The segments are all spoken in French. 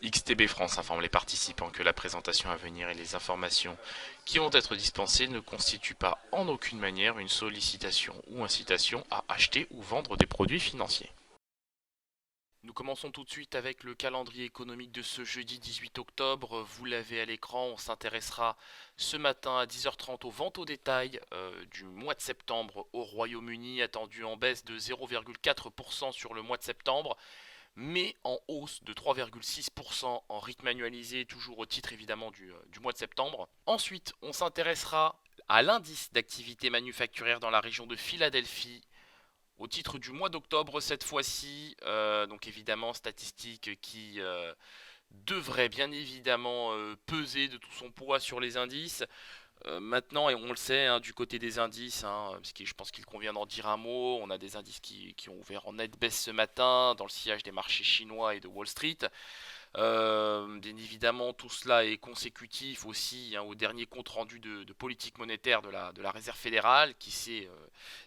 XTB France informe les participants que la présentation à venir et les informations qui vont être dispensées ne constituent pas en aucune manière une sollicitation ou incitation à acheter ou vendre des produits financiers. Nous commençons tout de suite avec le calendrier économique de ce jeudi 18 octobre. Vous l'avez à l'écran, on s'intéressera ce matin à 10h30 aux ventes au détail du mois de septembre au Royaume-Uni, attendu en baisse de 0,4% sur le mois de septembre, mais en hausse de 3,6% en rythme annualisé, toujours au titre évidemment du mois de septembre. Ensuite, on s'intéressera à l'indice d'activité manufacturière dans la région de Philadelphie au titre du mois d'octobre cette fois-ci. Donc évidemment, statistique qui devrait bien évidemment peser de tout son poids sur les indices. Maintenant, et on le sait, hein, du côté des indices, parce que je pense qu'il convient d'en dire un mot, on a des indices qui ont ouvert en nette baisse ce matin dans le sillage des marchés chinois et de Wall Street. Bien évidemment, tout cela est consécutif aussi au dernier compte rendu de politique monétaire de la Réserve fédérale qui s'est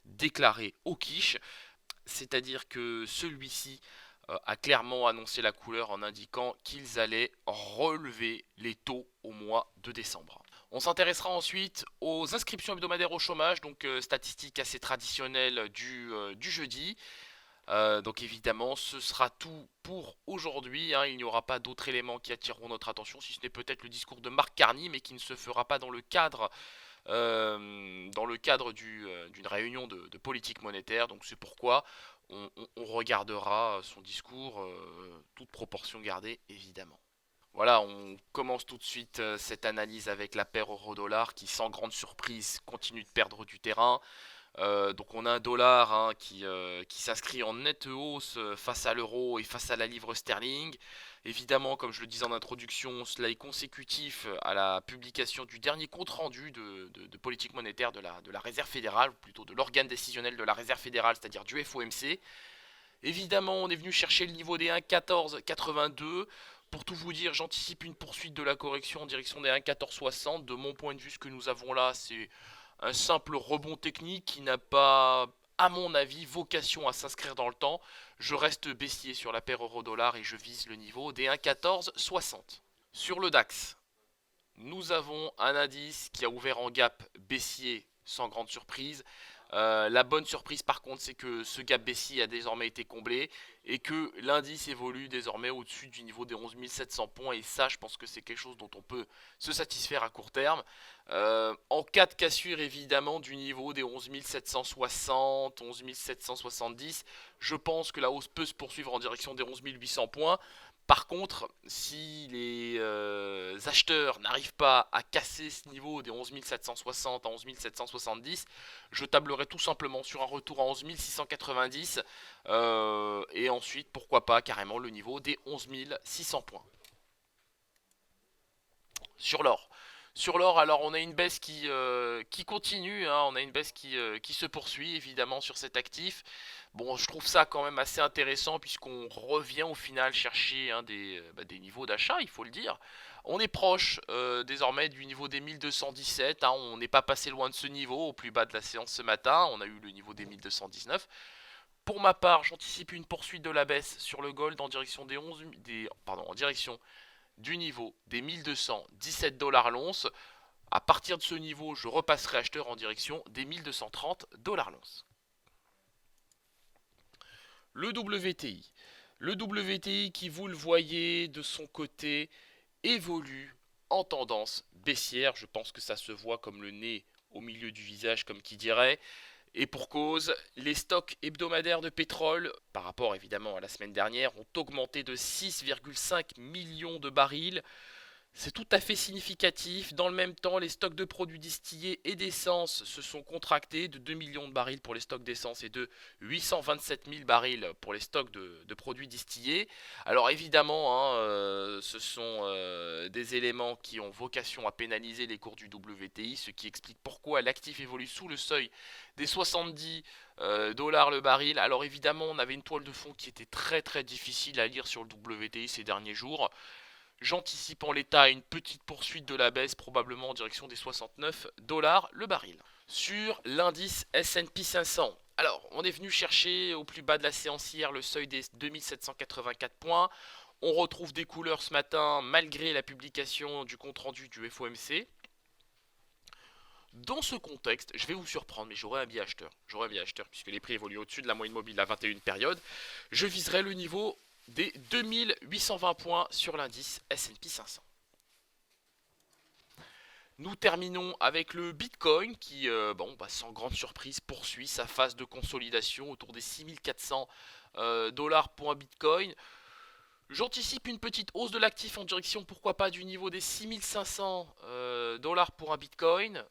déclaré au quiche, c'est-à-dire que celui-ci a clairement annoncé la couleur en indiquant qu'ils allaient relever les taux au mois de décembre. On s'intéressera ensuite aux inscriptions hebdomadaires au chômage, donc statistiques assez traditionnelles du jeudi. Donc évidemment, ce sera tout pour aujourd'hui, hein. Il n'y aura pas d'autres éléments qui attireront notre attention, si ce n'est peut-être le discours de Marc Carney, mais qui ne se fera pas dans le cadre d'une réunion de politique monétaire. Donc c'est pourquoi on regardera son discours, toute proportion gardée évidemment. Voilà, on commence tout de suite cette analyse avec la paire euro-dollar qui, sans grande surprise, continue de perdre du terrain. Donc on a un dollar qui s'inscrit en nette hausse face à l'euro et face à la livre sterling. Évidemment, comme je le disais en introduction, cela est consécutif à la publication du dernier compte rendu de politique monétaire de la Réserve fédérale, ou plutôt de l'organe décisionnel de la Réserve fédérale, c'est-à-dire du FOMC. Évidemment, on est venu chercher le niveau des 1,1482. Pour tout vous dire, j'anticipe une poursuite de la correction en direction des 1,1460. De mon point de vue, ce que nous avons là, c'est un simple rebond technique qui n'a pas, à mon avis, vocation à s'inscrire dans le temps. Je reste baissier sur la paire euro-dollar et je vise le niveau des 1,1460. Sur le DAX, nous avons un indice qui a ouvert en gap baissier sans grande surprise. La bonne surprise par contre, c'est que ce gap baissier a désormais été comblé et que l'indice évolue désormais au-dessus du niveau des 11 700 points, et ça je pense que c'est quelque chose dont on peut se satisfaire à court terme. En cas de cassure évidemment du niveau des 11 760, 11 770, je pense que la hausse peut se poursuivre en direction des 11 800 points. Par contre, si les acheteurs n'arrivent pas à casser ce niveau des 11 760 à 11 770, je tablerai tout simplement sur un retour à 11 690 et ensuite, pourquoi pas, carrément le niveau des 11 600 points. Sur l'or. Sur l'or, alors on a une baisse qui continue, hein. On a une baisse qui se poursuit évidemment sur cet actif. Bon, je trouve ça quand même assez intéressant puisqu'on revient au final chercher des niveaux d'achat, il faut le dire. On est proche désormais du niveau des 1217, hein. On n'est pas passé loin de ce niveau au plus bas de la séance ce matin. On a eu le niveau des 1219. Pour ma part, j'anticipe une poursuite de la baisse sur le gold en direction en direction du niveau des 1217 dollars l'once. À partir de ce niveau, je repasserai acheteur en direction des 1230 dollars l'once. Le WTI. Le WTI qui, vous le voyez de son côté, évolue en tendance baissière. Je pense que ça se voit comme le nez au milieu du visage, comme qui dirait. Et pour cause, les stocks hebdomadaires de pétrole, par rapport évidemment à la semaine dernière, ont augmenté de 6,5 millions de barils. C'est tout à fait significatif. Dans le même temps, les stocks de produits distillés et d'essence se sont contractés de 2 millions de barils pour les stocks d'essence et de 827 000 barils pour les stocks de produits distillés. Alors évidemment, ce sont des éléments qui ont vocation à pénaliser les cours du WTI, ce qui explique pourquoi l'actif évolue sous le seuil des 70 dollars le baril. Alors évidemment, on avait une toile de fond qui était très très difficile à lire sur le WTI ces derniers jours. J'anticipe en l'état une petite poursuite de la baisse, probablement en direction des 69 dollars le baril. Sur l'indice S&P 500, alors on est venu chercher au plus bas de la séance hier le seuil des 2784 points. On retrouve des couleurs ce matin malgré la publication du compte-rendu du FOMC. Dans ce contexte, je vais vous surprendre, mais j'aurai un biais acheteur. J'aurai un biais acheteur puisque les prix évoluent au-dessus de la moyenne mobile à 21 périodes. Je viserai le niveau des 2820 points sur l'indice S&P 500. Nous terminons avec le Bitcoin qui, sans grande surprise, poursuit sa phase de consolidation autour des 6400 dollars pour un Bitcoin. J'anticipe une petite hausse de l'actif en direction, pourquoi pas, du niveau des 6500 dollars pour un Bitcoin.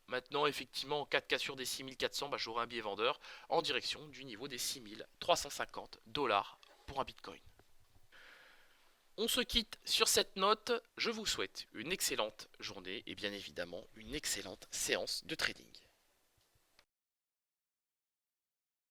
Maintenant, effectivement, en 4 cas sur des 6400, j'aurai un biais vendeur en direction du niveau des 6350 dollars pour un Bitcoin. On se quitte sur cette note. Je vous souhaite une excellente journée et bien évidemment une excellente séance de trading.